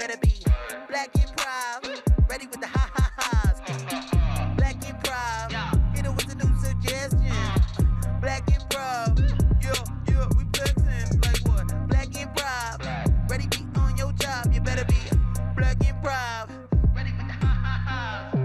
better be black and proud. Ready with the ha ha ha's. Black and proud. Hit it with the new suggestion. Black and proud. Yeah, we flexing like what? Black and proud. Ready be on your job. You better be black and proud. Ready with the ha ha ha's.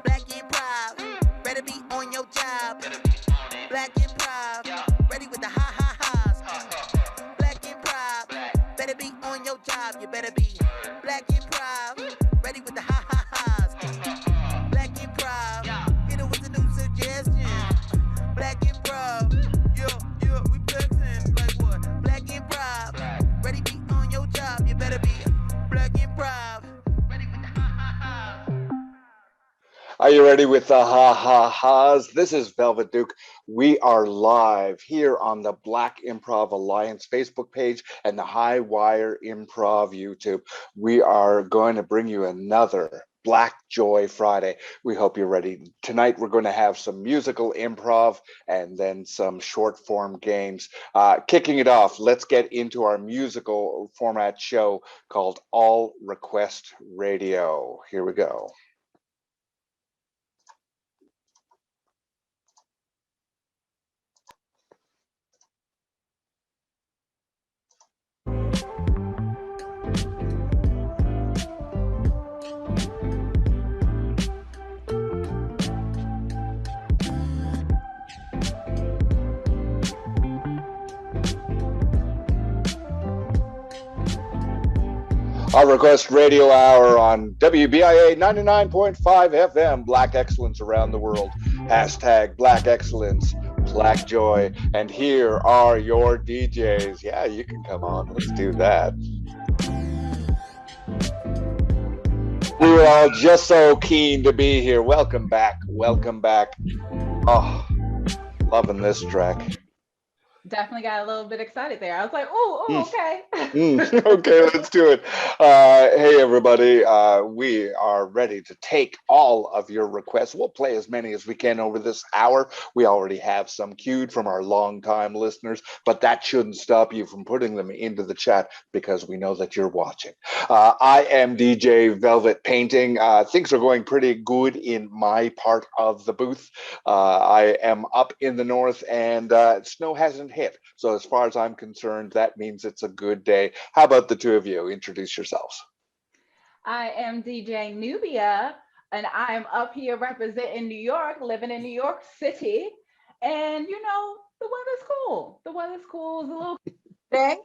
Black and proud, better be on your job. Black and proud, ready with the ha ha ha's. Black and proud, better be on your job. You better be black and proud, ready with the ha ha ha's. Black and proud, hit it with the new suggestion. Black and proud, yeah, we flexing like what? Black and proud, ready be on your job. You better be black and proud, ready with the ha ha ha's. Are you ready with the ha ha ha's? This is Velvet Duke. We are live here on the Black Improv Alliance Facebook page and the High Wire Improv YouTube. We are going to bring you another Black Joy Friday. We hope you're ready. Tonight we're going to have some musical improv and then some short form games. Kicking it off, let's get into our musical format show called All Request Radio. Here we go. Our Request Radio Hour on WBIA 99.5 FM, Black Excellence around the world. Hashtag Black Excellence, Black Joy. And here are your DJs. Yeah, you can come on. Let's do that. We were all just so keen to be here. Welcome back. Welcome back. Oh, loving this track. Definitely got a little bit excited there. I was like, oh, okay. Okay, let's do it. Hey, everybody. We are ready to take all of your requests. We'll play as many as we can over this hour. We already have some queued from our longtime listeners, but that shouldn't stop you from putting them into the chat because we know that you're watching. I am DJ Velvet Painting. Things are going pretty good in my part of the booth. I am up in the north and snow hasn't hit. So as far as I'm concerned, that means it's a good day. How about the two of you? Introduce yourselves. I am DJ Nubia, and I'm up here representing New York, living in New York City. And, you know, the weather's cool. The weather's cool. It's a little day,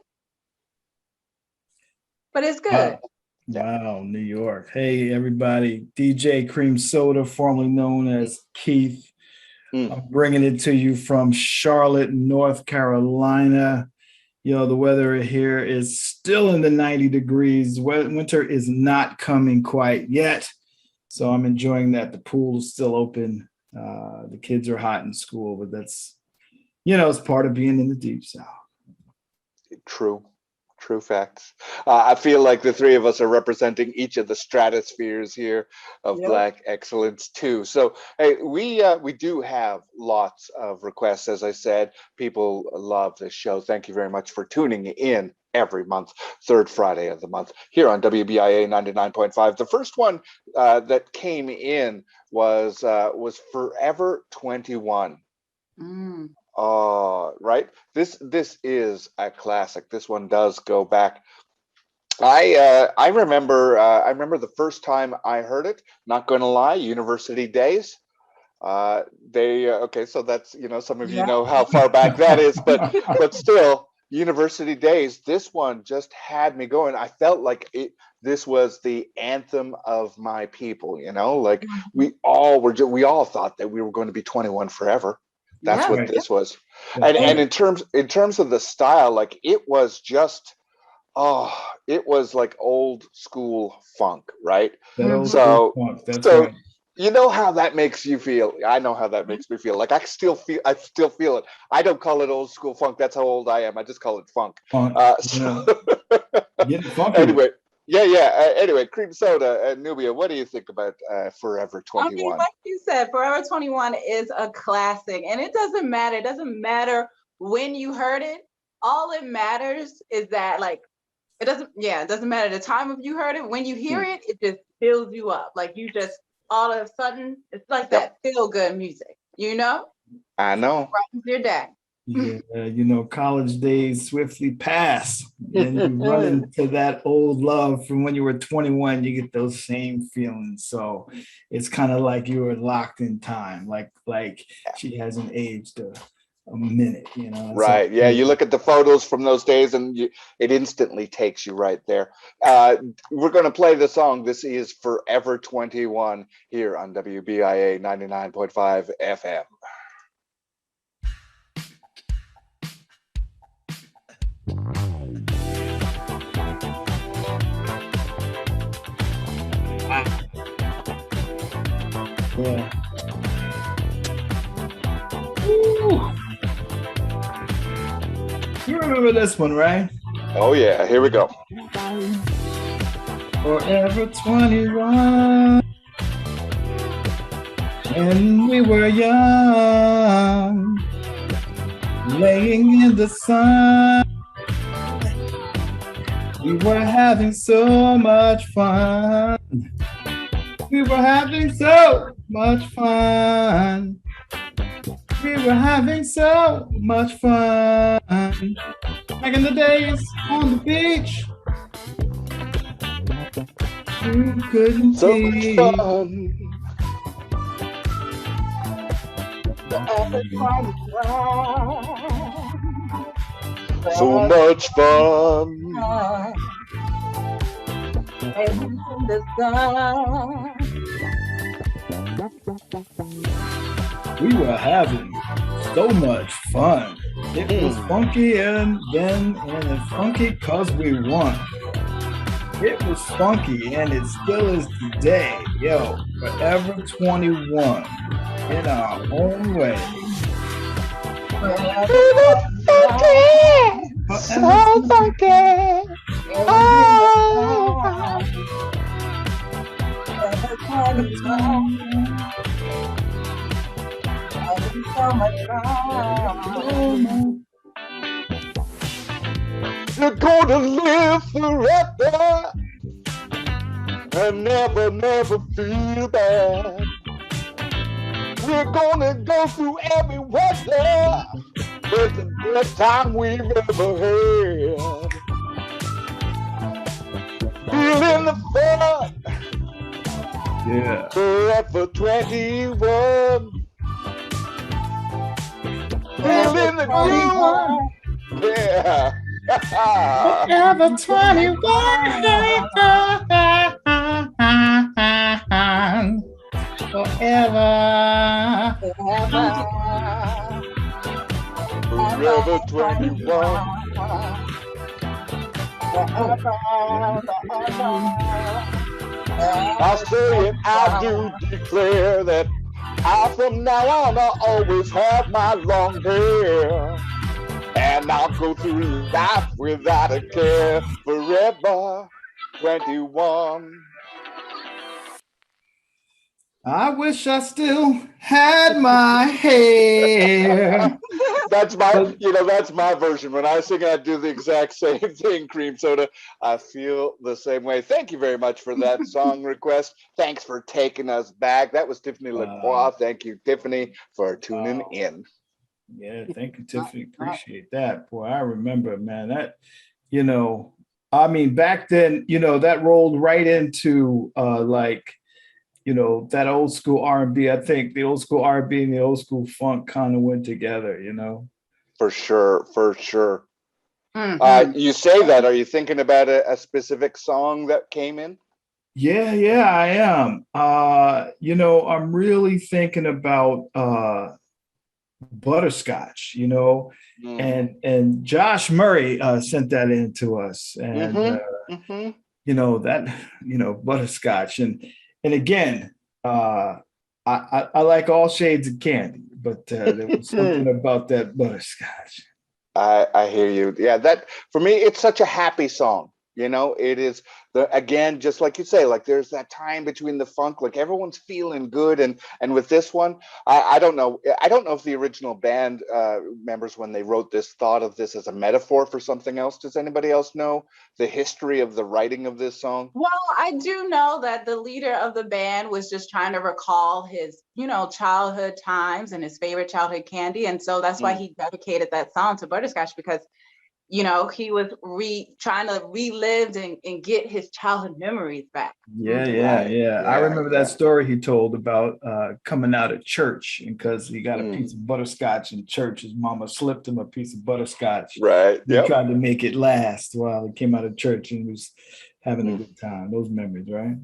but it's good. Wow, New York. Hey, everybody. DJ Cream Soda, formerly known as Keith. I'm bringing it to you from Charlotte, North Carolina. You know, the weather here is still in the 90 degrees. Winter is not coming quite yet. So I'm enjoying that. The pool is still open. The kids are hot in school, but that's, you know, it's part of being in the Deep South. True facts. I feel like the three of us are representing each of the stratospheres here of Black Excellence too. So hey, we do have lots of requests. As I said, people love this show. Thank you very much for tuning in every month, third Friday of the month here on WBIA 99.5. The first one that came in was Forever 21. Right. This is a classic. This one does go back. I remember the first time I heard it. Not going to lie, University Days. Okay, so that's, you know, some of you know how far back that is, but still, University Days. This one just had me going. I felt like this was the anthem of my people. You know, like we all thought that we were going to be 21 forever. That's what this was. And in terms of the style, like it was just, it was like old school funk, right? That old school funk. That's right. You know how that makes you feel. I know how that makes me feel. Like I still feel it. I don't call it old school funk. That's how old I am. I just call it funk. Funk, So getting funky with anyway, yeah. Anyway, Cream Soda and Nubia, what do you think about Forever I mean, 21? like you said, Forever 21 is a classic, and it doesn't matter. It doesn't matter when you heard it. All it matters is that, like, it doesn't matter the time of you heard it. When you hear it, it just fills you up. Like, you just all of a sudden, it's like that feel good music, you know? I know. Brightens your day. Yeah, you know, college days swiftly pass. And you run into that old love from when you were 21, you get those same feelings. So it's kind of like you were locked in time, like she hasn't aged a minute, you know. Right. Yeah. You look at the photos from those days and it instantly takes you right there. We're going to play the song. This is Forever 21 here on WBIA 99.5 FM. Yeah. Ooh. You remember this one, right? Oh, yeah. Here we go. Forever 21. When we were young, laying in the sun, we were having so much fun. We were having so much fun. We were having so much fun. Back in the days on the beach, you couldn't So see. much fun. So much fun. We were having so much fun. It was funky and it's funky cause we won. It was funky and it still is today. Yo, Forever 21 in our own way. So funky. You're gonna live forever and never, never feel bad. We're gonna go through every weather. It's the best time we've ever had. Feeling the fun. Yeah. Forever 21. Feeling the groove. Yeah. Forever 21. Forever. Forever 21. I say it, I do declare that I from now on I'll always have my long hair. And I'll go through life without a care. Forever 21. I wish I still had my hair. That's my version. When I sing, I do the exact same thing, Cream Soda. I feel the same way. Thank you very much for that song request. Thanks for taking us back. That was Tiffany Lacroix. Thank you, Tiffany, for tuning in. Yeah, thank you, Tiffany. Appreciate that. Boy, I remember, man, that, you know, I mean, back then, you know, that rolled right into like, you know, that old school R&B. I think the old school R&B and the old school funk kind of went together, you know. For sure, for sure. Mm-hmm. You say that. Are you thinking about a specific song that came in? Yeah, I am. You know, I'm really thinking about Butterscotch, you know, and Josh Murray sent that in to us, and you know, that, you know, Butterscotch, and again, I like all shades of candy, but there was something about that butterscotch. I hear you. Yeah, that for me, it's such a happy song. You know, it is again, just like you say, like there's that time between the funk, like everyone's feeling good, and with this one, I don't know, I don't know if the original band members when they wrote this thought of this as a metaphor for something else. Does anybody else know the history of the writing of this song? Well, I do know that the leader of the band was just trying to recall his, childhood times and his favorite childhood candy. And so that's why he dedicated that song to Butterscotch, because, he was trying to relive and get his childhood memories back. Yeah. I remember that story he told about coming out of church, and because he got a piece of butterscotch in church, his mama slipped him a piece of butterscotch. Right. He tried to make it last while he came out of church and was having a good time. Those memories, right?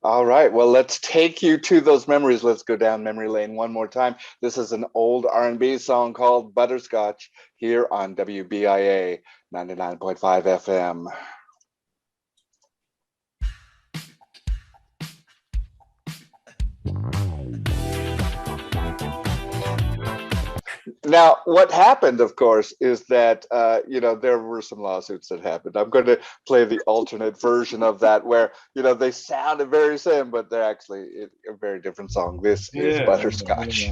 All right. Well, let's take you to those memories. Let's go down memory lane one more time. This is an old R&B song called Butterscotch here on WBIA 99.5 FM. Now, what happened, of course, is that, there were some lawsuits that happened. I'm going to play the alternate version of that where, they sounded very same, but they're actually a very different song. This is Butterscotch.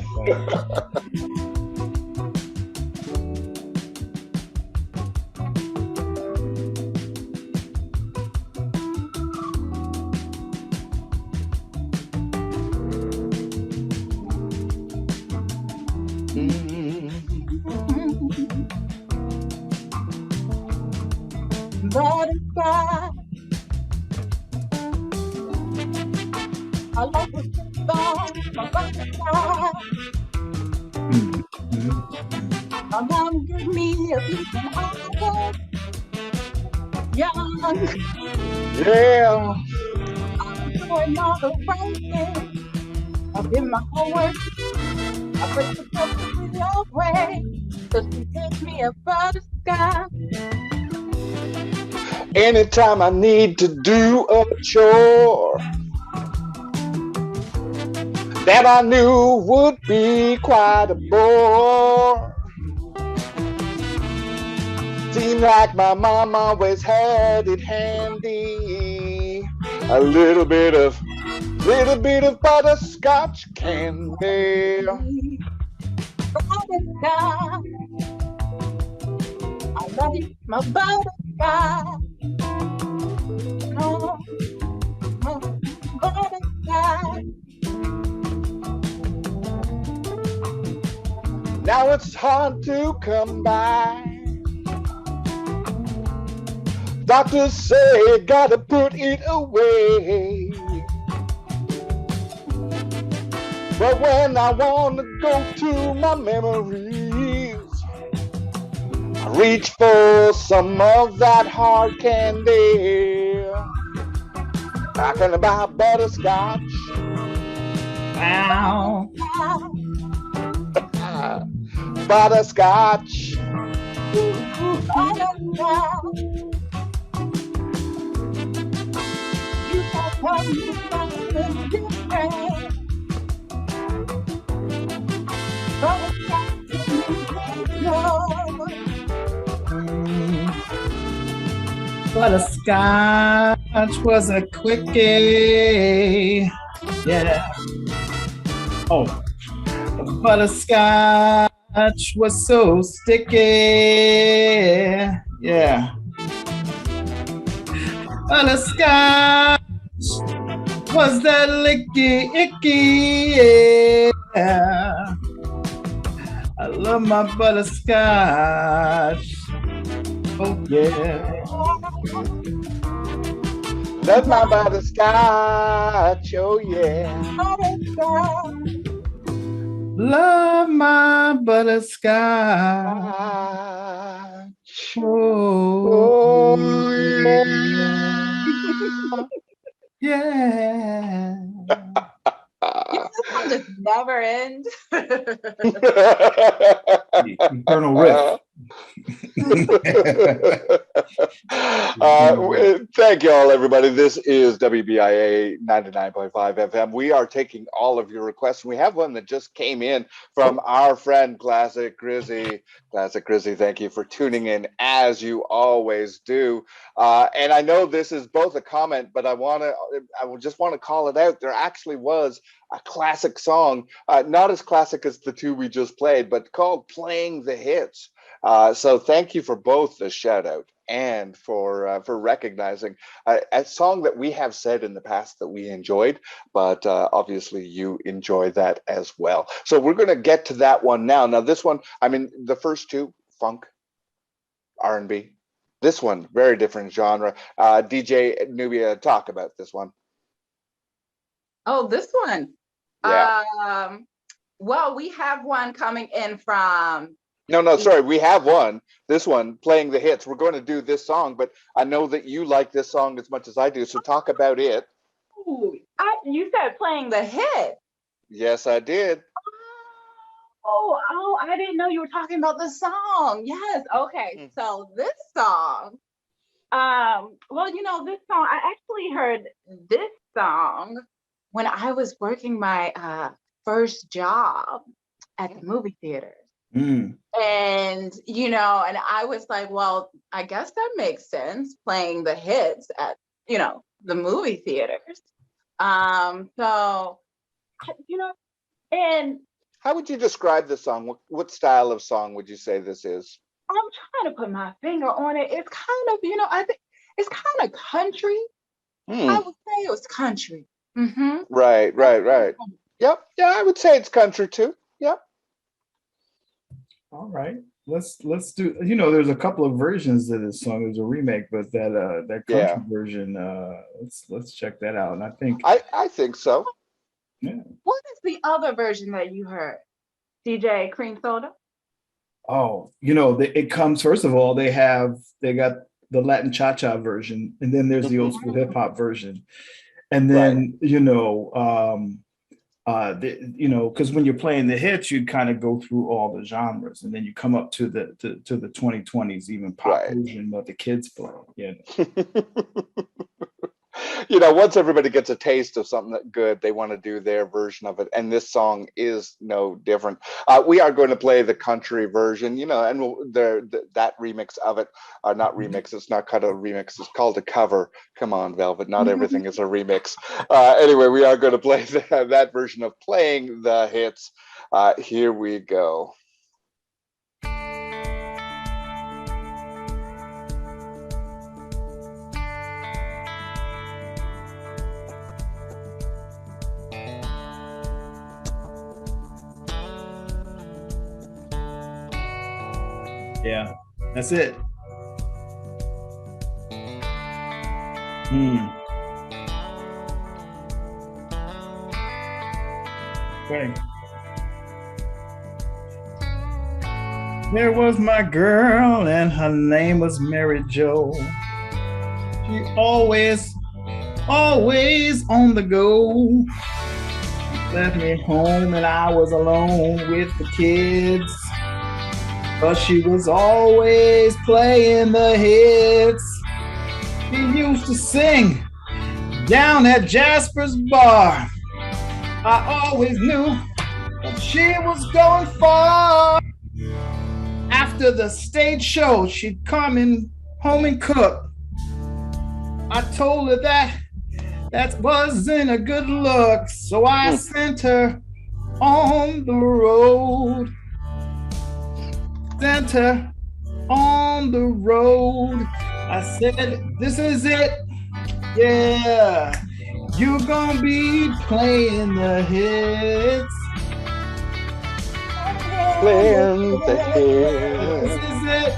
Butterscotch, I love the song, my butterscotch. My mom gave me a piece when I was young. Yeah. I was doing all the right things. I did my homework. I put the stuff away. So she gave me a butterscotch. Anytime I need to do a chore that I knew would be quite a bore, seemed like my mom always had it handy. A little bit of butterscotch candy. Butterscotch, I love you, my butterscotch. Oh, butterscotch. Now it's hard to come by. Doctors say gotta put it away. But when I wanna go to my memories, I reach for some of that hard candy. Talking about butterscotch. Ow. Butterscotch. Butterscotch. You can tell me something different. Butterscotch is Butterscotch was a quickie. Yeah. Oh, butterscotch was so sticky. Yeah. Butterscotch was that licky icky. Yeah. I love my butterscotch. Oh yeah. Love my butterscotch. Oh yeah. Love my butterscotch. Oh yeah. this one just never ends. Eternal riff. Thank you all, everybody. This is WBIA 99.5 FM. We are taking all of your requests. We have one that just came in from our friend Classic Grizzy. Classic Grizzy, thank you for tuning in as you always do. And I know this is both a comment, but I just want to call it out. There actually was a classic song, not as classic as the two we just played, but called Playing the Hits. So thank you for both the shout out and for recognizing a song that we have said in the past that we enjoyed, but obviously you enjoy that as well. So we're going to get to that one now. Now this one, I mean, the first two, funk, R&B. This one, very different genre. DJ Nubia, talk about this one. Oh, this one. Yeah. Well, we have one coming in from. No, sorry. We have one. This one, Playing the Hits. We're going to do this song, but I know that you like this song as much as I do. So talk about it. Ooh, you said Playing the Hit. Yes, I did. Oh, I didn't know you were talking about the song. Yes. Okay. So this song, well, you know, this song, I actually heard this song when I was working my first job at the movie theater. And, you know, and I was like, well, I guess that makes sense, playing the hits at, you know, the movie theaters. So, you know, and how would you describe the song? What style of song would you say this is? I'm trying to put my finger on it. It's kind of, you know, I think it's kind of country. I would say it was country. Mm-hmm. Right. Yep. Yeah, I would say it's country too. Yep. All right. Let's do, you know, there's a couple of versions of this song. There's a remake, but that country version, let's check that out. And I think so. Yeah. What is the other version that you heard, DJ Cream Soda? Oh, you know, it comes, first of all, they got the Latin cha-cha version, and then there's the old school hip hop version. And then, you know, because when you're playing the hits, you kind of go through all the genres, and then you come up to the 2020s, even pop version what the kids play. Yeah. You know, once everybody gets a taste of something that good, they want to do their version of it, and this song is no different. We are going to play the country version, you know, and that remix of it, not remix. It's not called a remix. It's called a cover. Come on, Velvet. Not everything is a remix. Anyway, we are going to play that version of Playing the Hits. Here we go. Yeah, that's it. Okay. There was my girl, and her name was Mary Jo. She always on the go. Left me home and I was alone with the kids. But she was always playing the hits. She used to sing down at Jasper's bar. I always knew that she was going far. After the stage show, she'd come in home and cook. I told her that wasn't a good look, so I sent her on the road. Sent her on the road. I said, this is it. Yeah, you're gonna be playing the hits. Playing the hits. This is it.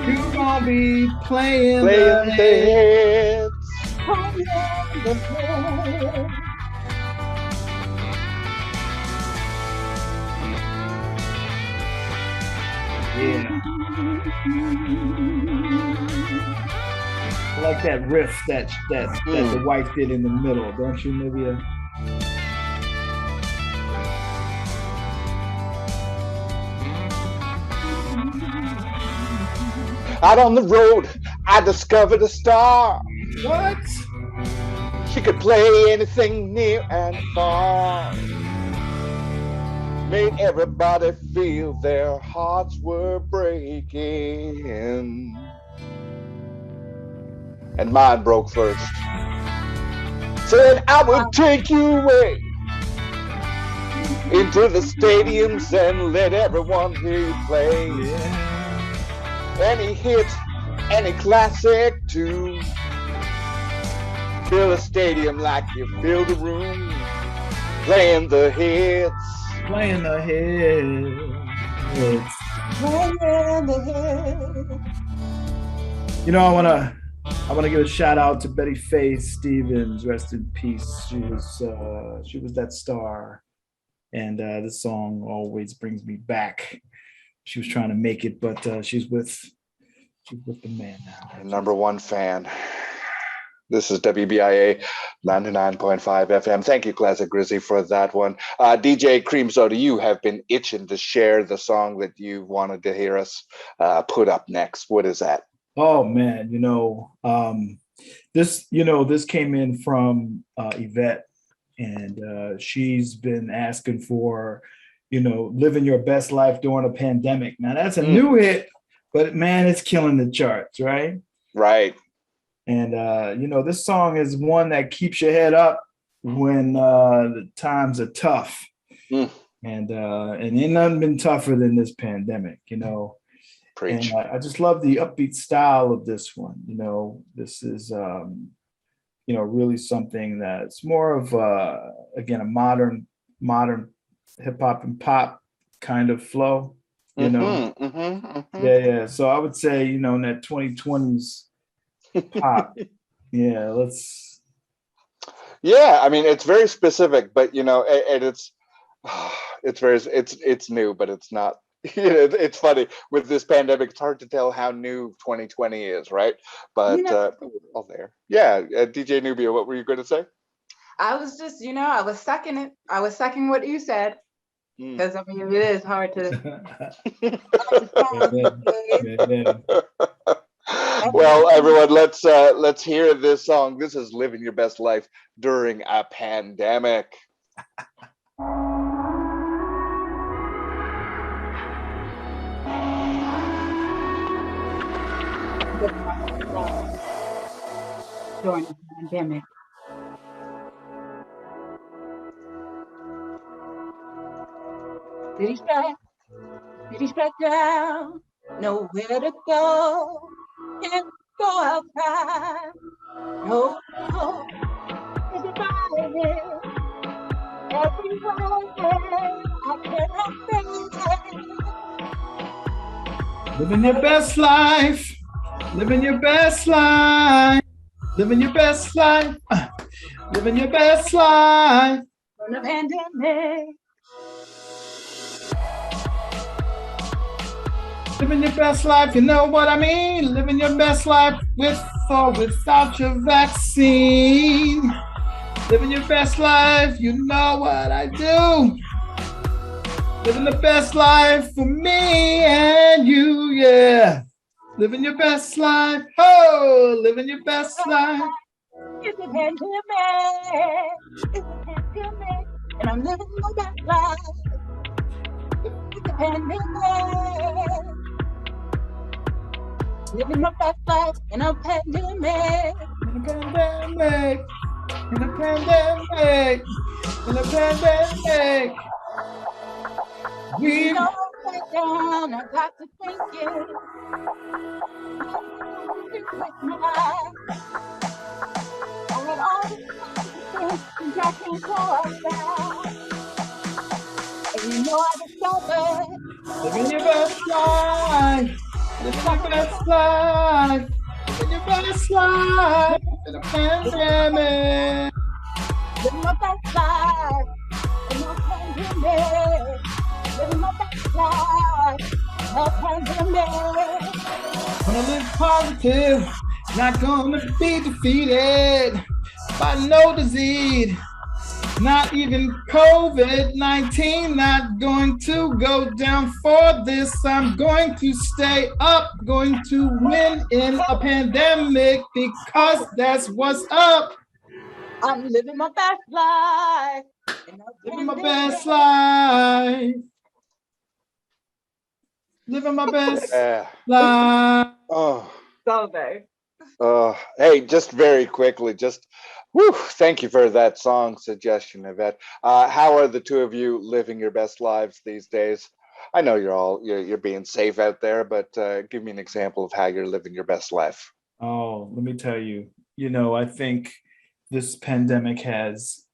You're gonna be playing the hits. Yeah. I like that riff that the wife did in the middle, don't you, Nubia? Out on the road, I discovered a star. What? She could play anything near and far. Made everybody feel their hearts were breaking. And mine broke first. Said I would take you away into the stadiums and let everyone hear you play. Yeah. Any hit, any classic too. Fill a stadium like you fill the room. Playing the hits. Playing the hits. Playing the hits. You know, I wanna give a shout out to Betty Faye Stevens. Rest in peace. She was that star, and this song always brings me back. She was trying to make it, but she's with the man now. Number one fan. This is WBIA 99.5 FM. Thank you, Classic Grizzy, for that one. DJ Cream Soda, you have been itching to share the song that you wanted to hear us put up next. What is that? Oh man, this came in from Yvette, and she's been asking for, living your best life during a pandemic. Now that's a new hit, but man, it's killing the charts, right? Right. And this song is one that keeps your head up when the times are tough. And ain't nothing been tougher than this pandemic, Preach. And I just love the upbeat style of this one. This is really something that's more of again a modern hip hop and pop kind of flow. Yeah. So I would say in that 2020s pop. Yeah, I mean, it's very specific, but and it's new, but it's not. It's funny with this pandemic. It's hard to tell how new 2020 is, right? But all there. Yeah, DJ Nubia, what were you going to say? I was just, I was second it. I was second what you said. Because I mean, it is hard to. Well, everyone, let's hear this song. This is "Living Your Best Life During a Pandemic." During the pandemic. Did he shut down? Nowhere to go. Can't go outside. No. Everybody. I cannot stay. Living your best life. Living your best life. Living your best life. Living your best life. From the pandemic. Living your best life, you know what I mean? Living your best life with or without your vaccine. Living your best life, you know what I do. Living the best life for me and you, yeah. Living your best life, oh, living your best life. It's a pandemic, and I'm living my best life. It's a pandemic. Living my best life in a pandemic. In a pandemic. In a pandemic. In a pandemic. We know right down, I got to think it. I had all the things I can't go outside. And you know I discovered. Living your best life. Living your best life. Living your best life in a pandemic. Living my best life in a pandemic. Living my best life in a pandemic. Gonna live positive, not gonna be defeated by no disease. Not even COVID-19, not going to go down for this. I'm going to stay up, going to win in a pandemic because that's what's up. I'm living my best life. Living my best life. Living my best life. Oh. So good. Hey, just very quickly, thank you for that song suggestion, Yvette. How are the two of you living your best lives these days? I know you're being safe out there, but give me an example of how you're living your best life. Oh, let me tell you, I think this pandemic has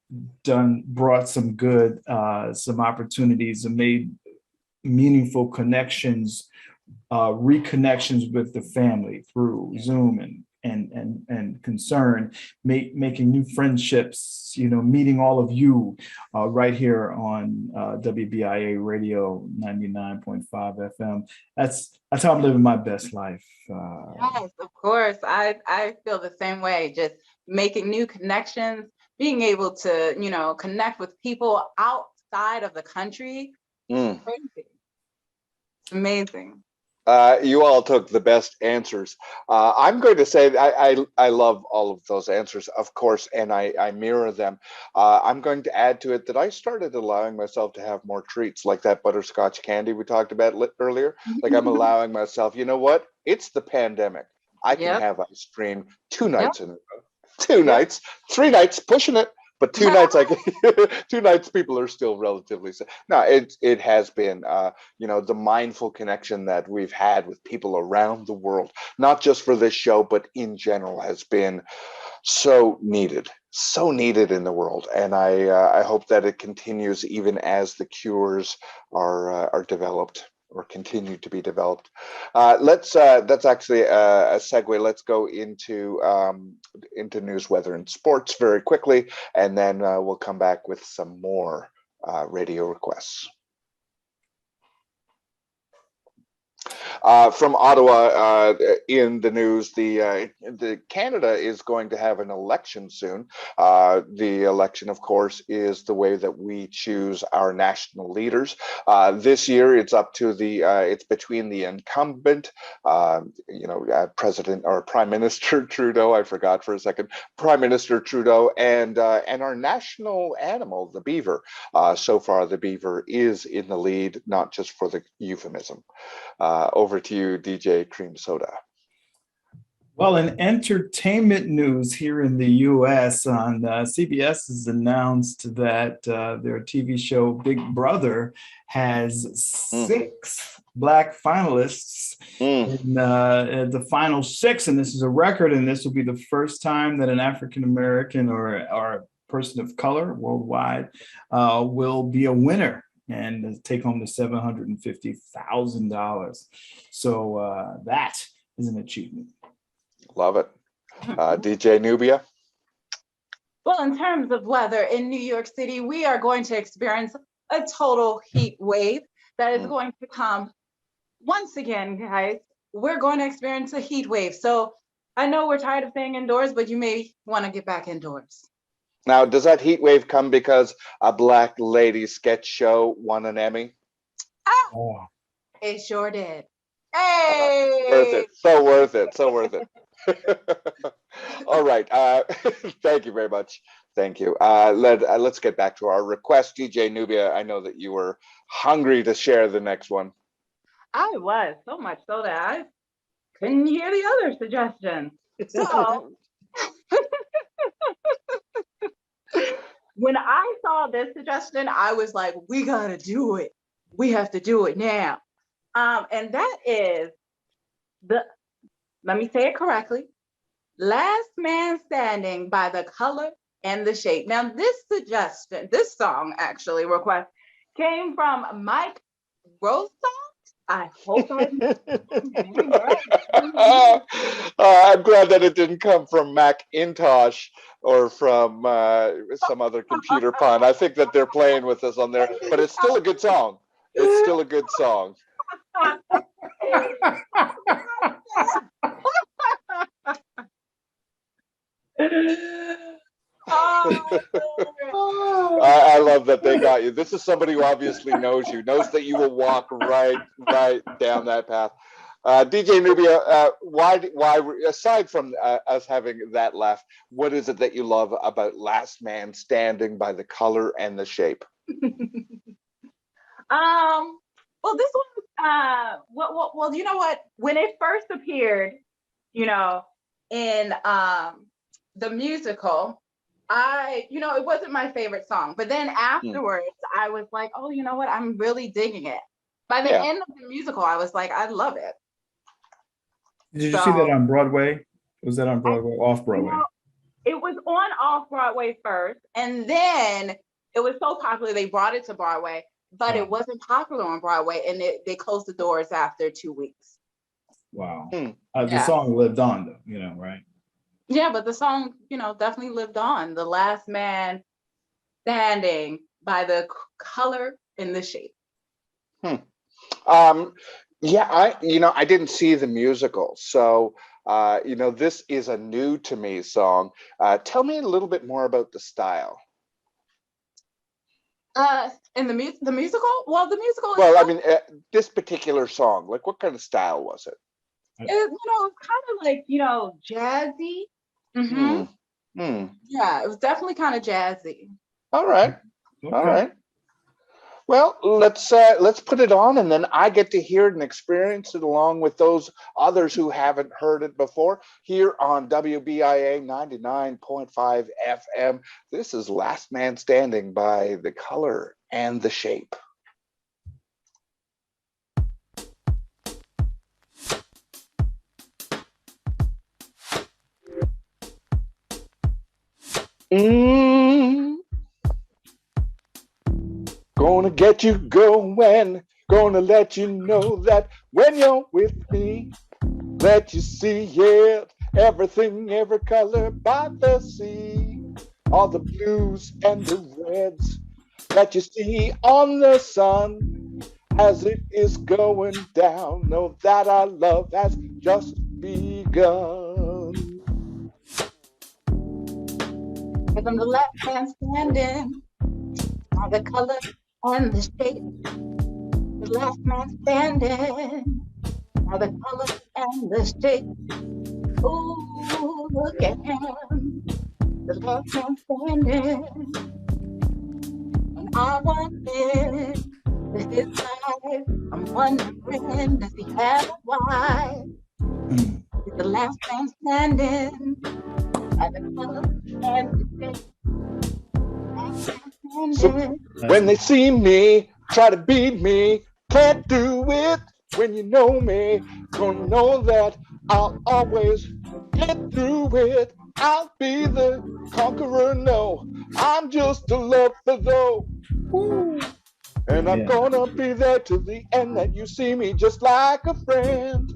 brought some good, some opportunities and made meaningful connections, reconnections with the family through Zoom and concern, making new friendships, meeting all of you right here on WBIA Radio 99.5 FM. That's how I'm living my best life. Yes, of course. I feel the same way. Just making new connections, being able to, connect with people outside of the country. Crazy. It's amazing. You all took the best answers. I'm going to say I love all of those answers, of course, and I mirror them. I'm going to add to it that I started allowing myself to have more treats, like that butterscotch candy we talked about earlier. Like I'm allowing myself, you know what? It's the pandemic. I can have ice cream 2 nights in a row. 2 nights, 3 nights, pushing it. But 2 nights, 2 nights, people are still relatively safe. No, it has been, the mindful connection that we've had with people around the world, not just for this show, but in general, has been so needed in the world. And I hope that it continues even as the cures are developed or continue to be developed. That's actually a segue. Let's go into news, weather, and sports very quickly, and then we'll come back with some more radio requests. From Ottawa, in the news, the Canada is going to have an election soon. The election, of course, is the way that we choose our national leaders. This year, it's up to it's between the incumbent, President or Prime Minister Trudeau. I forgot for a second, Prime Minister Trudeau, and our national animal, the beaver. So far, the beaver is in the lead, not just for the euphemism. Over to you, DJ Cream Soda. Well, in entertainment news here in the U.S., on CBS has announced that their TV show Big Brother has 6 Black finalists in the final 6, and this is a record, and this will be the first time that an African American or person of color worldwide will be a winner and take home the $750,000. So that is an achievement. Love it. DJ Nubia? Well, in terms of weather in New York City, we are going to experience a total heat wave that is going to come. Once again, guys, we're going to experience a heat wave. So I know we're tired of staying indoors, but you may want to get back indoors. Now, does that heat wave come because a Black Lady sketch show won an Emmy? Oh, it sure did. Hey! Worth it. So worth it. So worth it. All right. Thank you very much. Thank you. Let's get back to our request. DJ Nubia, I know that you were hungry to share the next one. I was, so much so that I couldn't hear the other suggestions. So when I saw this suggestion, I was like, we gotta do it. We have to do it now. And that is let me say it correctly, Last Man Standing by The Color and the Shape. Now, this song actually request came from Mike Rosas. I hope I'm glad that it didn't come from Macintosh or from some other computer pun. I think that they're playing with us on there, but it's still a good song. It's still a good song. that they got you. This is somebody who obviously knows you, knows that you will walk right down that path. DJ Nubia, why, aside from us having that laugh, what is it that you love about Last Man Standing by The Color and The Shape? Well, this one, well, you know what? When it first appeared, you know, in the musical, it wasn't my favorite song. But then afterwards, I was like, oh, you know what? I'm really digging it. By the end of the musical, I was like, I love it. Did you see that on Broadway? Was that on Broadway, off Broadway? It was on off Broadway first, and then it was so popular they brought it to Broadway, but it wasn't popular on Broadway, and they closed the doors after 2 weeks. Wow. The song lived on, though, you know, right? Yeah, but the song, you know, definitely lived on. The Last Man Standing by The Color and The Shape. Yeah, I didn't see the musical, so this is a new to me song. Tell me a little bit more about the style. In the musical? Well, the musical. Well, I mean, this particular song, like, what kind of style was it? It's kind of like, jazzy. Yeah, it was definitely kind of jazzy. All right. Okay. All right. Well, let's put it on, and then I get to hear it and experience it along with those others who haven't heard it before here on WBIA 99.5 FM. This is Last Man Standing by The Color and The Shape. Gonna get you going, gonna let you know that when you're with me, let you see it, everything, every color by the sea, all the blues and the reds that you see on the sun as it is going down. Know that our love has just begun. Cause I'm the last man standing by the color and the shape, the last man standing by the color and the shape. Ooh, look at him, the last man standing. And I wonder, this is life. I'm wondering, does he have a wife? He's the last man standing by the color and the shape. So when they see me, try to beat me, can't do it when you know me. Gonna know that I'll always get through it. I'll be the conqueror, no, I'm just a lover though. Woo. And I'm gonna be there till the end, that you see me just like a friend.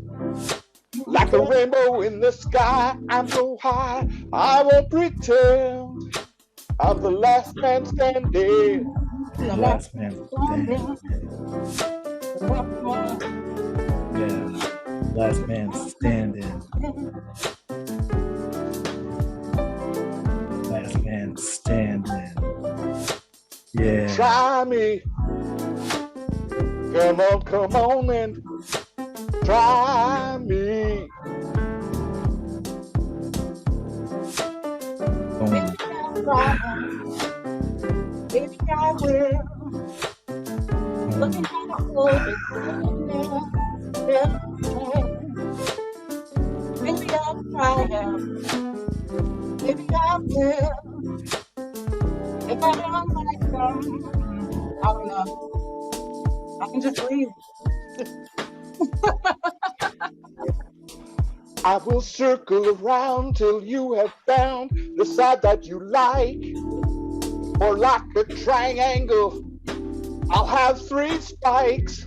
Like a rainbow in the sky, I'm so high, I won't pretend. I'm the last man standing. The last man standing. Yeah, last man standing. Last man standing. Yeah. Try me. Come on and try me. Baby, I will. Looking at the old, maybe I'll try him. Maybe I will. If I don't like them, I don't know. I can just leave. I will circle around till you have found the side that you like. Or like a triangle, I'll have 3 spikes.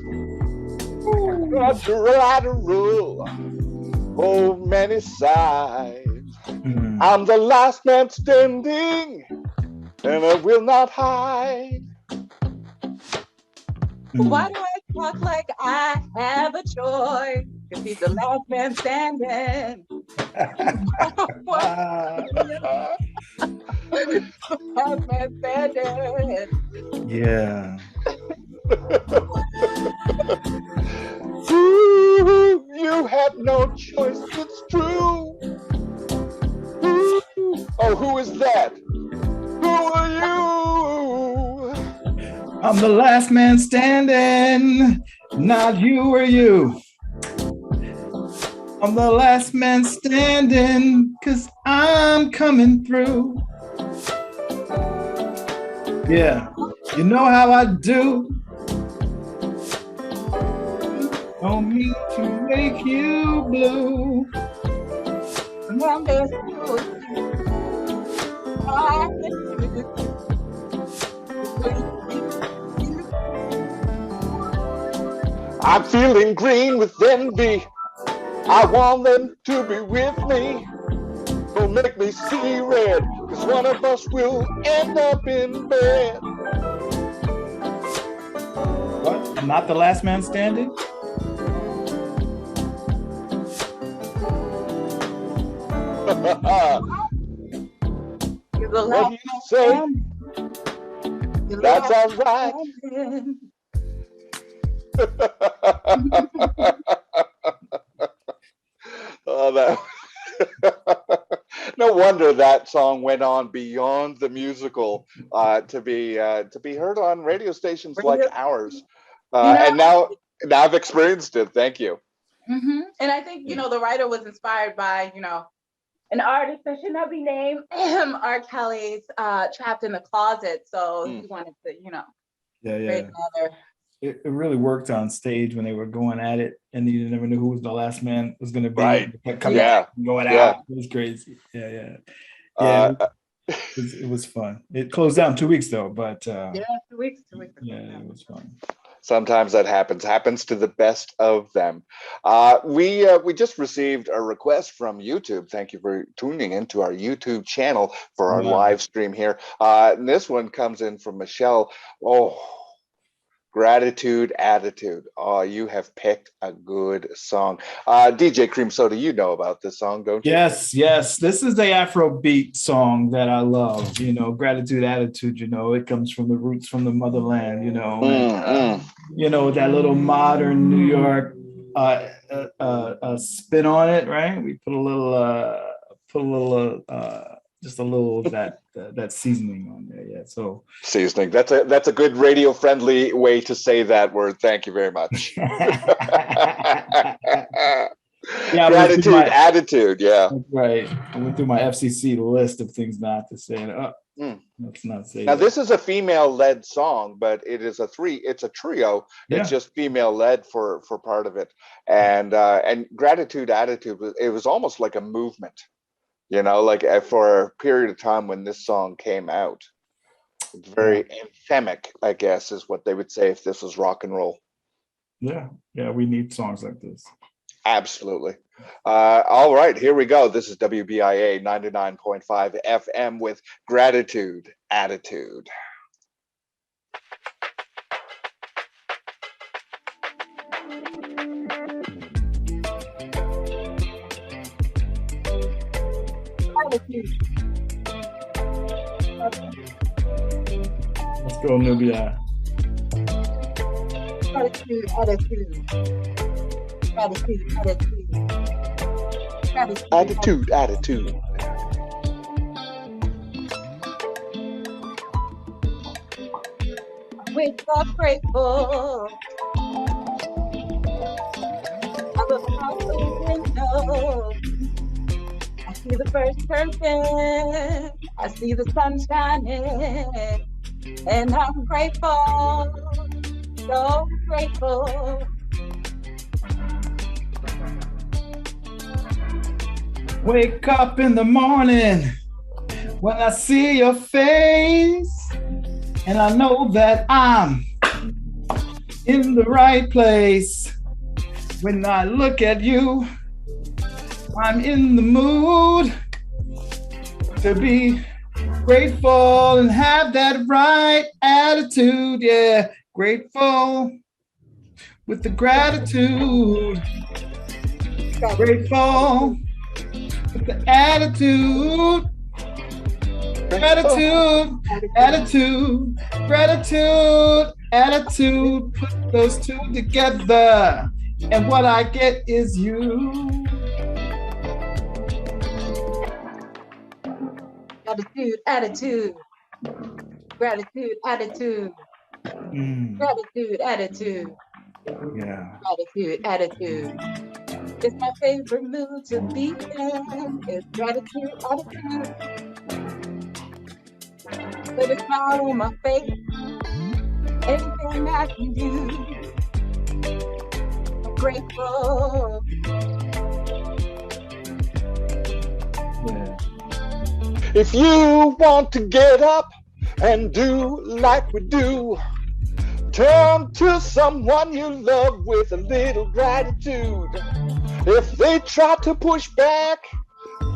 Quadrilateral, oh, many sides. I'm the last man standing, and I will not hide. Why do I talk like I have a choice? Because he's the last man standing. Last man standing. Yeah. Ooh, you had no choice. It's true. Ooh. Oh, who is that? Who are you? I'm the last man standing, not you or you. I'm the last man standing, 'cause I'm coming through. Yeah, you know how I do. Don't mean to make you blue. One day, I'm feeling green with envy. I want them to be with me. Don't make me see red, 'cause one of us will end up in bed. What? I'm not the last man standing? you're the What do last you say? you're the That's last all right. standing. Oh, that. No wonder that song went on beyond the musical to be heard on radio stations like ours. And now I've experienced it. Thank you. And I think, the writer was inspired by, an artist that should not be named, R. Kelly's Trapped in the Closet. So he wanted to, create another. It really worked on stage when they were going at it, and you never knew who was the last man was going to be. Right. It kept coming Yeah. out and going Yeah. out. It was crazy. Yeah. It was fun. It closed down 2 weeks though, but 2 weeks. yeah, it was fun. Sometimes that happens to the best of them. We just received a request from YouTube. Thank you for tuning into our YouTube channel for our live stream here. And this one comes in from Michelle. Oh, Gratitude Attitude. Oh, you have picked a good song. DJ Cream Soda, you know about this song, don't you? Yes. This is the Afrobeat song that I love. Gratitude Attitude, it comes from the roots from the motherland, and, that little modern New York spin on it, right? We put a little just a little of that seasoning on there. Yeah. So seasoning. That's a good radio friendly way to say that word. Thank you very much. Gratitude Attitude. Yeah. Right. I went through my FCC list of things not to say. Let's not say. Now that. This is a female-led song, but it's a trio. Yeah. It's just female-led for part of it, and Gratitude Attitude. It was almost like a movement. Like for a period of time when this song came out. It's very anthemic, I guess, is what they would say if this was rock and roll. Yeah, we need songs like this. Absolutely. All right, here we go. This is WBIA 99.5 FM with Gratitude Attitude. Let's go, Nubia. Attitude. We're so grateful. I look out the window. I see the first person. I see the sun shining. And I'm grateful. So grateful. Wake up in the morning when I see your face, and I know that I'm in the right place. When I look at you, I'm in the mood to be grateful and have that right attitude. Yeah, grateful with the gratitude. Grateful with the attitude. Gratitude, attitude, gratitude, attitude. Put those two together, and what I get is you. Gratitude, attitude. Gratitude, attitude. Gratitude, attitude. Yeah. Gratitude, attitude. It's my favorite mood to be in. It's gratitude, attitude. Put a smile on my face. Anything I can do. I'm grateful. Yeah. If you want to get up and do like we do, turn to someone you love with a little gratitude. If they try to push back,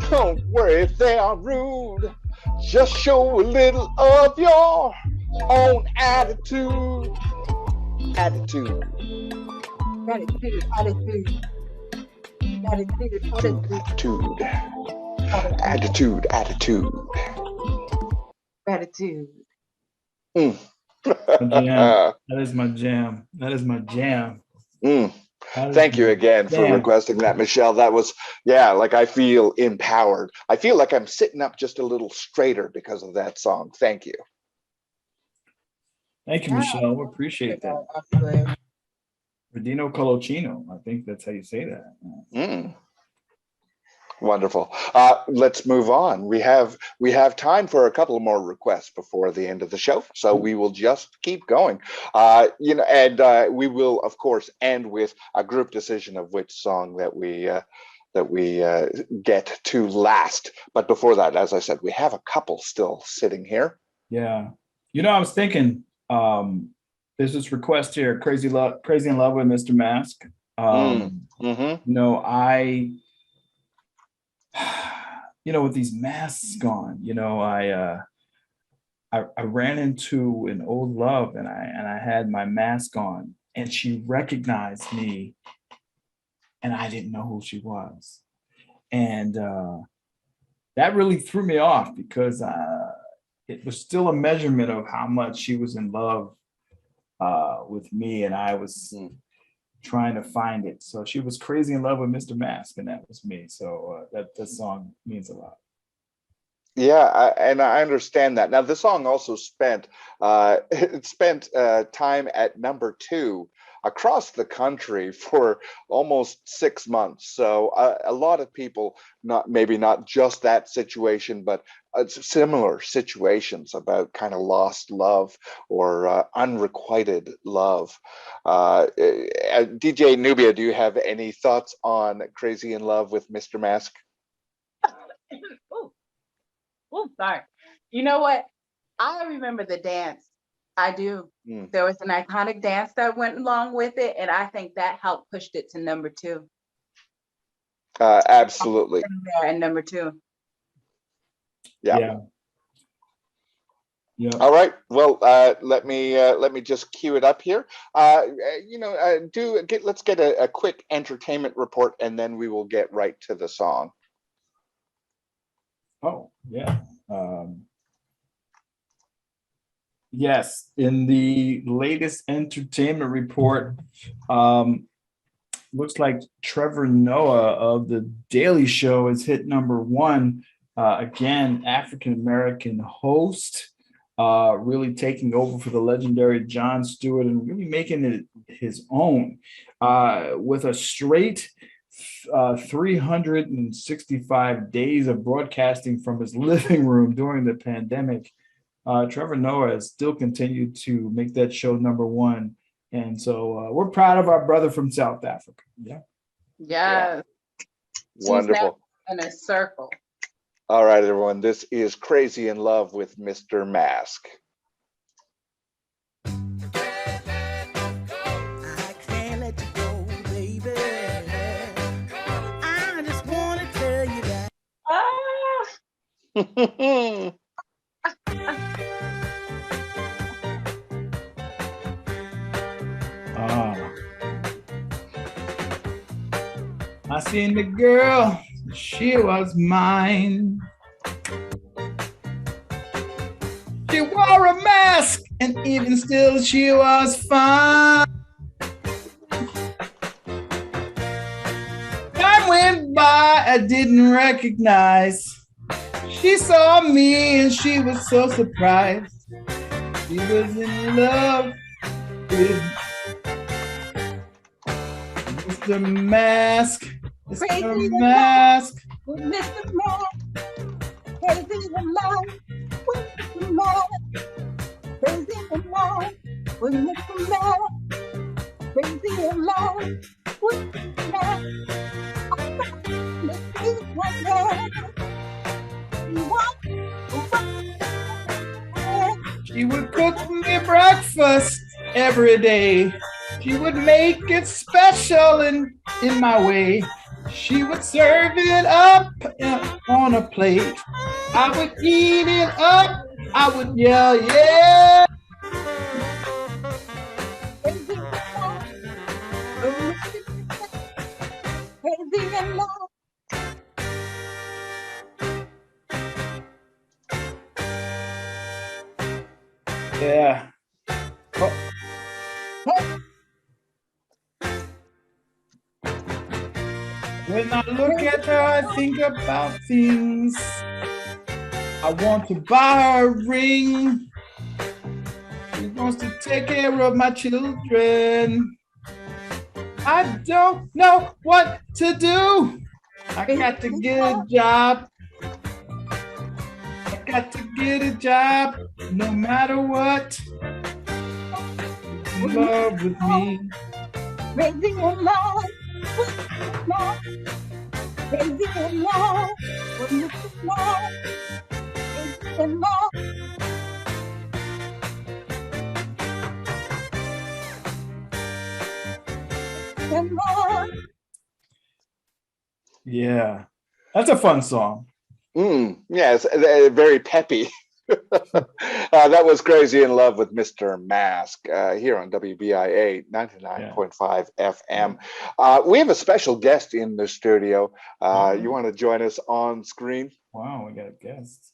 don't worry if they are rude. Just show a little of your own attitude. Attitude. Gratitude, attitude. Gratitude, attitude. Attitude. Attitude. Gratitude. Mm. That is my jam. That is my jam. Mm. Thank you again for requesting that, Michelle. That was, like I feel empowered. I feel like I'm sitting up just a little straighter because of that song. Thank you. Thank you, Michelle. We appreciate that. Verdino Colocino. I think that's how you say that. Mm. Wonderful. Let's move on. We have time for a couple more requests before the end of the show, so we will just keep going. And we will, of course, end with a group decision of which song that we get to last. But before that, as I said, we have a couple still sitting here. Yeah. I was thinking, there's this request here, Crazy in Love with Mr. Mask. With these masks on, I ran into an old love and I had my mask on and she recognized me and I didn't know who she was. And that really threw me off because it was still a measurement of how much she was in love with me, and I was trying to find it. So she was crazy in love with Mr. Mask, and that was me. So that song means a lot. Yeah, and I understand that. Now, the song also spent time at number 2 across the country for almost 6 months. So a lot of people, not just that situation, but similar situations about kind of lost love or unrequited love. DJ Nubia, do you have any thoughts on Crazy in Love with Mr. Mask? Oh, sorry. You know what? I remember the dance. I do. There was an iconic dance that went along with it, and I think that helped push it to number 2. Absolutely. There and number 2. Yeah. All right. Well, let me just cue it up here. Let's get a quick entertainment report, and then we will get right to the song. Oh, yeah. Yes, in the latest entertainment report, looks like Trevor Noah of The Daily Show has hit number 1. Again, African-American host, really taking over for the legendary Jon Stewart and really making it his own with a straight 365 days of broadcasting from his living room during the pandemic. Trevor Noah has still continued to make that show number 1. And so we're proud of our brother from South Africa. Yeah. Wonderful. In a circle. All right, everyone. This is Crazy in Love with Mr. Mask. I seen the girl, she was mine. She wore a mask, and even still she was fine. Time went by, I didn't recognize. She saw me and she was so surprised. She was in love with Mr. Mask. Mr. Mask. With Mr. Mask. Crazy in love with Mr. Mask. Crazy in love with Mr. Mask. Crazy in love with Mr. Mask. She would cook me breakfast every day. She would make it special in my way. She would serve it up on a plate. I would eat it up. I would yell, yeah. Crazy in love. Yeah. Oh. When I look at her, I think about things. I want to buy her a ring. She wants to take care of my children. I don't know what to do. I got to get a job. I got to get a job no matter what. In love with me. Crazy in love with Mr. Mask. Crazy in love with Mr. Mask. Crazy in love. In love. Yeah, that's a fun song. Yes, very peppy. That was Crazy in Love with Mr. Mask here on WBIA 99.5 FM. We have a special guest in the studio. You want to join us on screen? Wow, we got a guest.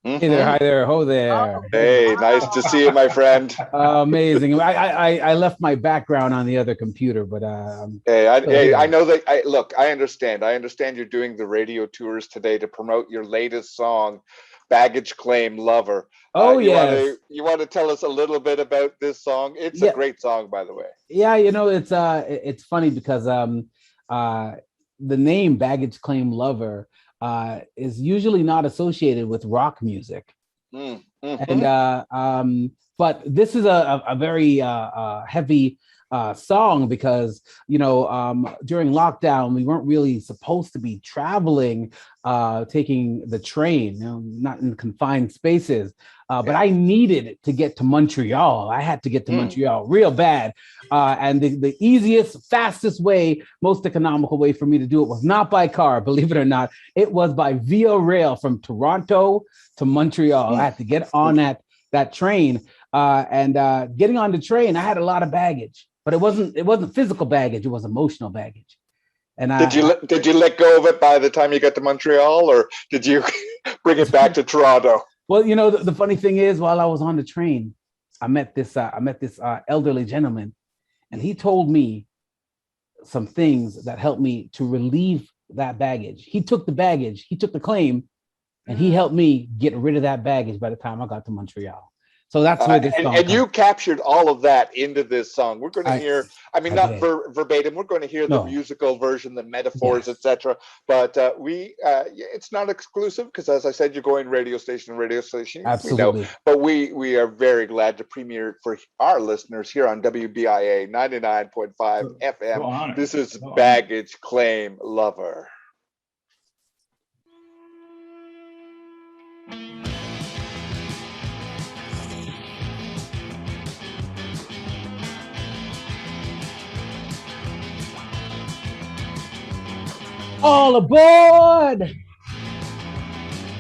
Hey there, hi there, ho there. Hey, nice to see you, my friend. Amazing. I left my background on the other computer, but I know that. I understand. I understand you're doing the radio tours today to promote your latest song, Baggage Claim Lover. Yes. You want to tell us a little bit about this song? It's a great song, by the way. Yeah, it's funny because the name Baggage Claim Lover is usually not associated with rock music. And but this is a very heavy song because during lockdown we weren't really supposed to be traveling, taking the train, not in confined spaces. But I needed to get to Montreal. I had to get to Montreal real bad. And the easiest, fastest way, most economical way for me to do it was not by car, believe it or not. It was by Via Rail from Toronto to Montreal. I had to get on that train. And getting on the train, I had a lot of baggage, but it wasn't physical baggage. It was emotional baggage. And did you let go of it by the time you got to Montreal, or did you bring it back to Toronto? Well, the funny thing is, while I was on the train, I met this elderly gentleman, and he told me some things that helped me to relieve that baggage. He took the baggage, he took the claim, and he helped me get rid of that baggage by the time I got to Montreal. So that's where this song and you captured all of that into this song. We're going to hear, not verbatim, we're going to hear the musical version, the metaphors, etc. But it's not exclusive because, as I said, you're going radio station to radio station. Absolutely. We know, but we are very glad to premiere it for our listeners here on WBIA 99.5 FM. This is Baggage Claim Lover. All aboard!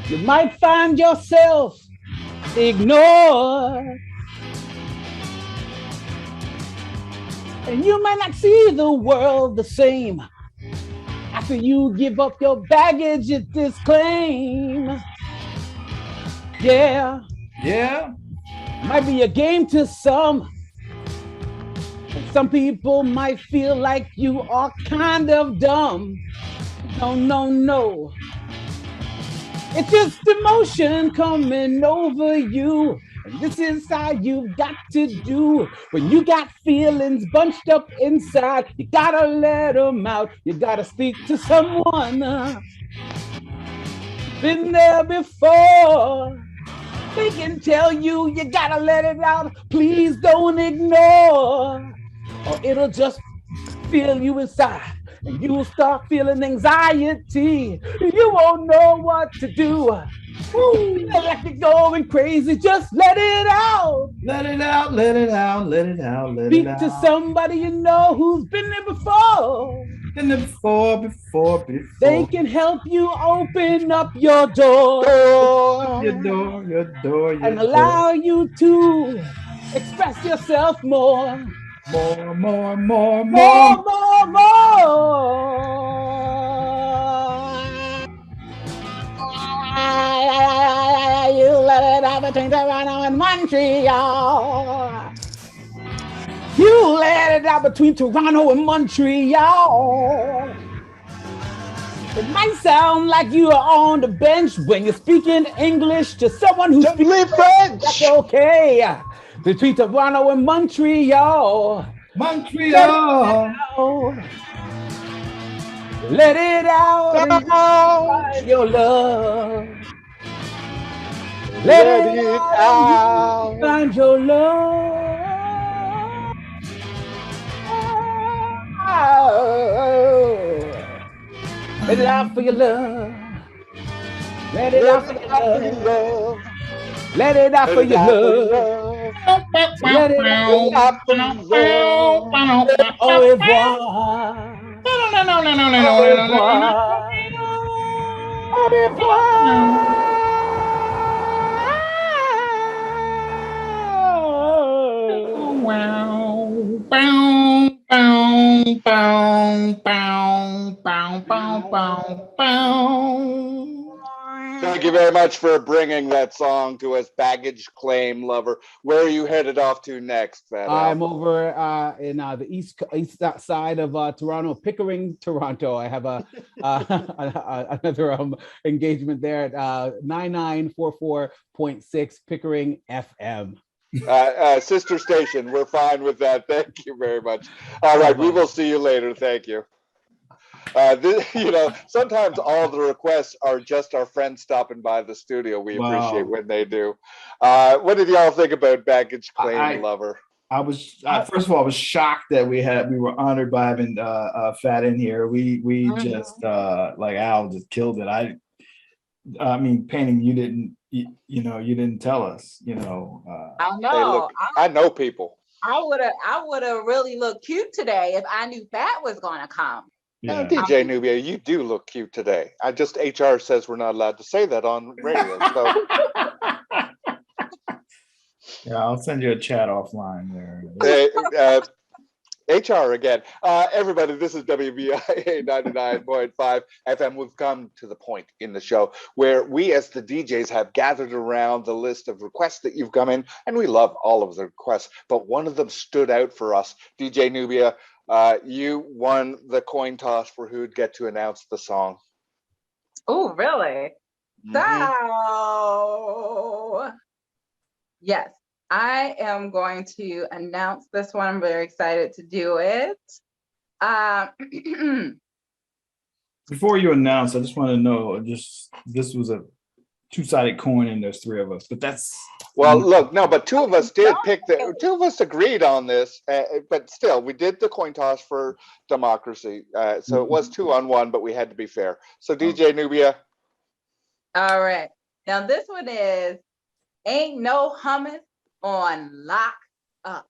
You might find yourself ignored. And you might not see the world the same after you give up your baggage at this claim. Yeah, Yeah. Might be a game to some. And some people might feel like you are kind of dumb. No, no, no. It's just emotion coming over you. And this is how you've got to do. When you got feelings bunched up inside, you gotta let them out. You gotta speak to someone. Been there before. They can tell you you gotta let it out. Please don't ignore, or it'll just feel you inside. And you will start feeling anxiety. You won't know what to do. Feel like you're going crazy. Just let it out. Let it out, let it out, let it out, let Speak it out. to somebody you know who's been there before. Been there before. They can help you open up your door. Your door, and allow you to express yourself more. More. You let it out between Toronto and Montreal. You let it out between Toronto and Montreal. It might sound like you are on the bench when you're speaking English to someone who speaks French. That's okay. Between Toronto and Montreal. Let it out. Find your love. Let it out. Find your love. Let it out for your love. Let it out for your love. Let it out for your love. Let it out for your love. Au revoir. Au revoir. Au revoir. Thank you very much for bringing that song to us, Baggage Claim Lover. Where are you headed off to next, Fat Al? I'm over in the east side of Toronto, Pickering, Toronto. I have another engagement there at 9944.6 Pickering FM. Sister station, we're fine with that. Thank you very much. All right, we will see you later. Thank you. Sometimes all the requests are just our friends stopping by the studio. We appreciate when they do. What did y'all think about Baggage Claim Lover? I was first of all, I was shocked that we were honored by having Fat in here. We just like Al just killed it. I mean, Painting, you didn't tell us. I know. Hey, look, I know people. I would have really looked cute today if I knew Fat was gonna come. Yeah. DJ Nubia, you do look cute today. HR says we're not allowed to say that on radio. So. Yeah, I'll send you a chat offline there. HR again. Everybody, this is WBIA 99.5 FM. We've come to the point in the show where we as the DJs have gathered around the list of requests that you've come in, and we love all of the requests, but one of them stood out for us. DJ Nubia, you won the coin toss for who'd get to announce the song. Oh, really? So, yes, I am going to announce this one. I'm very excited to do it. Before you announce, I just want to know, this was a two-sided coin and there's three of us, but that's... Well, look, no, but two of us did pick two of us agreed on this, but still, we did the coin toss for democracy. So it was 2-on-1, but we had to be fair. So DJ Nubia. All right. Now this one is Ain't No Hummus on Lock Up.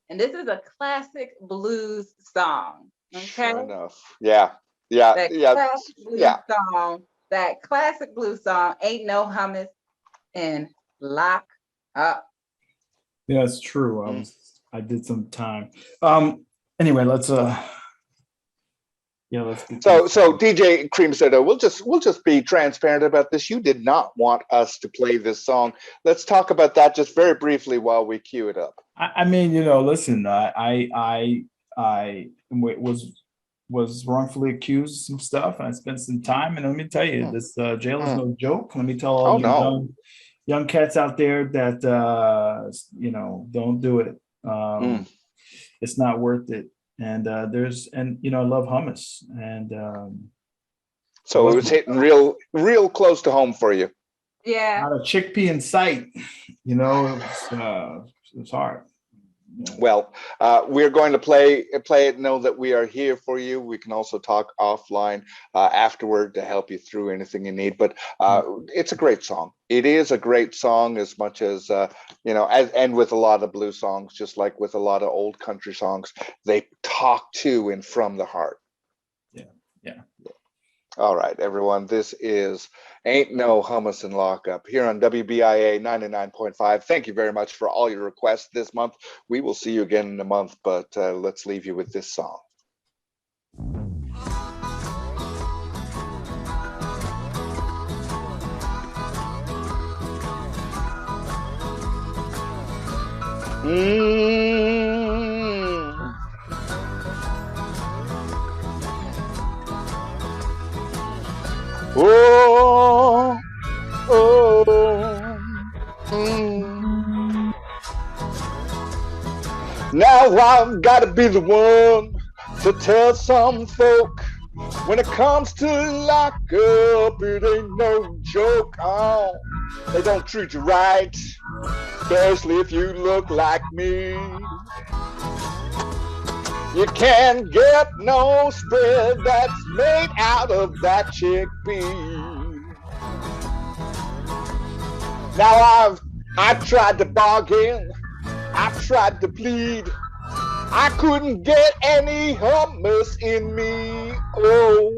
And this is a classic blues song. Okay. Sure enough. Yeah. Classic blues song. That classic blues song, Ain't No Hummus and Lock Up. Yeah, it's true. I did some time. Anyway, let's Yeah, let's get So DJ Cream Soda, we'll just be transparent about this. You did not want us to play this song. Let's talk about that just very briefly while we cue it up. I mean, listen, I was wrongfully accused of some stuff, and I spent some time. And let me tell you, this jail is no joke. Let me tell all you young cats out there that don't do it. It's not worth it. And I love hummus, and so it was hitting real close to home for you. Yeah. Not a chickpea in sight. It was hard. Yeah. Well, we're going to play it. Know that we are here for you. We can also talk offline afterward to help you through anything you need. But it's a great song. It is a great song, as much as and with a lot of blues songs, just like with a lot of old country songs, they talk to and from the heart. Yeah. All right, everyone. This is Ain't No Hummus in Lockup here on WBIA 99.5. Thank you very much for all your requests this month. We will see you again in a month, but let's leave you with this song. Now I've got to be the one to tell some folk, when it comes to lockup, it ain't no joke. Oh, they don't treat you right, especially if you look like me. You can't get no spread that's made out of that chickpea. Now I've tried to bargain, I've tried to plead. I couldn't get any hummus in me. Oh,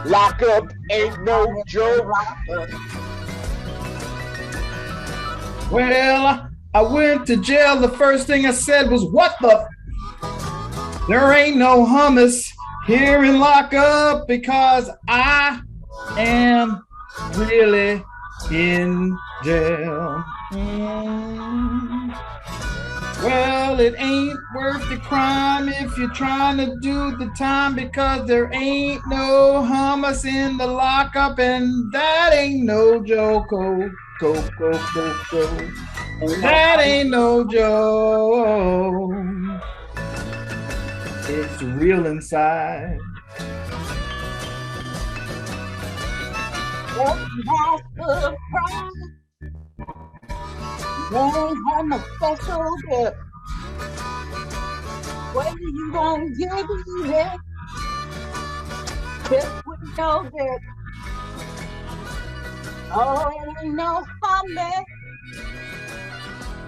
lockup ain't no joke. Well, I went to jail. The first thing I said was, "What the? There ain't no hummus here in lockup because I am really in jail." Well, it ain't worth the crime if you're trying to do the time, because there ain't no hummus in the lockup, and that ain't no joke. Oh, go. That ain't no joke. It's real inside. Won't have a special gift. What are you gonna give me? Just with no gift. Oh, ain't no hummus.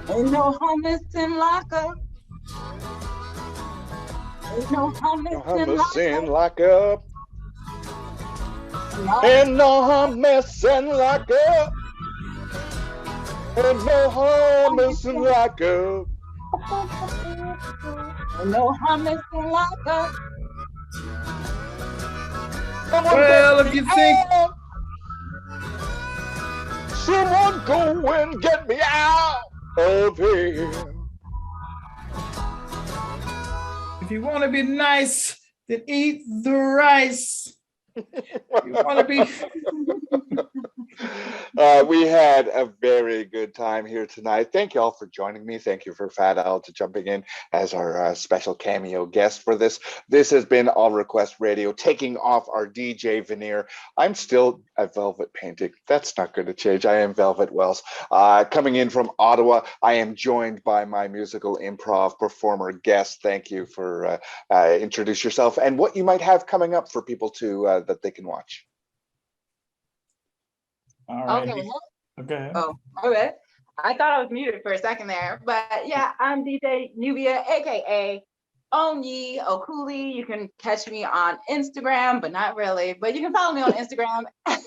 Ain't no hummus in lockup. Ain't no hummus in lockup. Ain't no hummus in lockup. Ain't no hummus in lockup. Ain't no hummus in lockup. Well, if you think, someone go and get me out of here. if you want to be nice, then eat the rice. You want to be. We had a very good time here tonight. Thank you all for joining me. Thank you for Fat Al to jumping in as our special cameo guest for this. This has been All Request Radio, taking off our DJ veneer. I'm still a Velvet Painting. That's not going to change. I am Velvet Wells. Coming in from Ottawa, I am joined by my musical improv performer guest. Thank you for introduce yourself and what you might have coming up for people to that they can watch. All right. Okay. Okay. Oh, okay. I thought I was muted for a second there, but yeah, I'm DJ Nubia, aka Onyi Okuli. You can catch me on Instagram, but not really. But you can follow me on Instagram at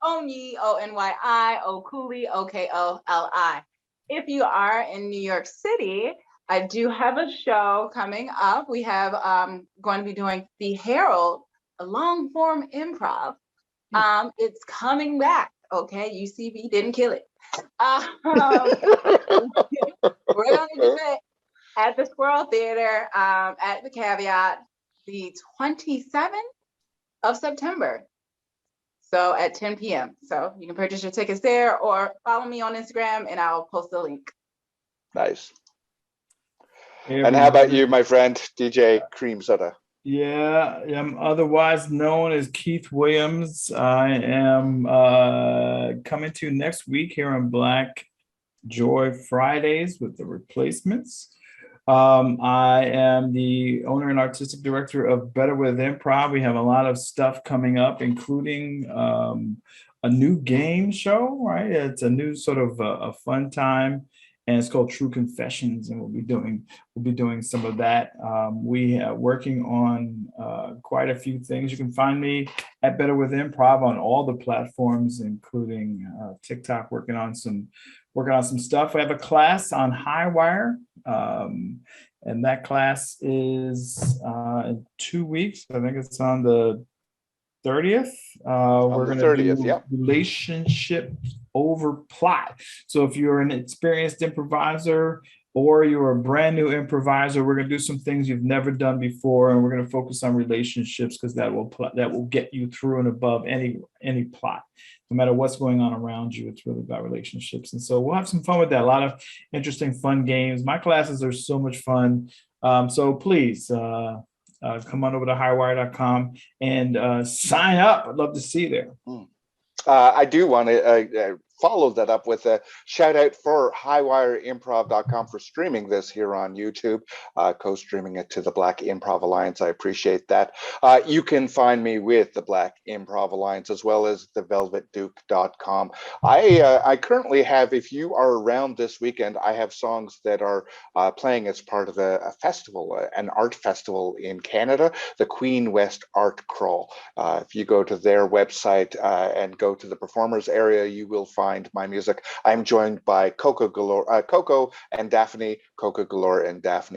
Onyi Onyi Okuli Okoli. If you are in New York City, I do have a show coming up. We have going to be doing the Herald, a long form improv. It's coming back. Okay, UCB didn't kill it. We're gonna do it at the Squirrel Theater at the Caveat, the 27th of September. So at 10 p.m. So you can purchase your tickets there or follow me on Instagram and I'll post the link. Nice. And how about you, my friend, DJ Cream Soda? Yeah, I'm otherwise known as Keith Williams. I am coming to you next week here on Black Joy Fridays with the Replacements. I am the owner and artistic director of Better With Improv. We have a lot of stuff coming up, including a new game show, right? It's a new sort of a fun time, and it's called True Confessions, and we'll be doing some of that. We are working on quite a few things. You can find me at Better With Improv on all the platforms, including TikTok, working on some stuff. We have a class on Highwire, and that class is in 2 weeks. I think it's on the 30th. We're going to do relationship over plot. So if you're an experienced improviser or you're a brand new improviser, we're going to do some things you've never done before, and we're going to focus on relationships because that will get you through and above any plot. No matter what's going on around you, it's really about relationships. And so we'll have some fun with that. A lot of interesting, fun games. My classes are so much fun. So please come on over to highwire.com and sign up. I'd love to see you there. I do want to follow that up with a shout out for highwireimprov.com for streaming this here on YouTube, co-streaming it to the Black Improv Alliance. I appreciate that. You can find me with the Black Improv Alliance as well as thevelvetduke.com. I currently have, if you are around this weekend, I have songs that are playing as part of a festival, an art festival in Canada, the Queen West Art Crawl. If you go to their website and go to the performers area, you will find my music. I'm joined by Coco and Daphne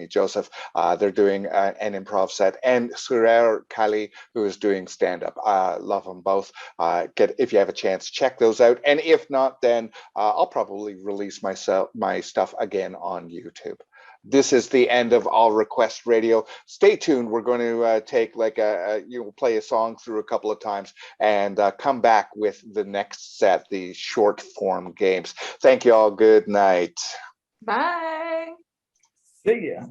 Joseph. They're doing an improv set, and Surer Kali, who is doing stand-up. Love them both. If you have a chance, check those out. And if not, then I'll probably release my stuff again on YouTube. This is the end of All Request Radio. Stay tuned. We're going to take play a song through a couple of times and come back with the next set, the short form games. Thank you all. Good night. Bye. See ya.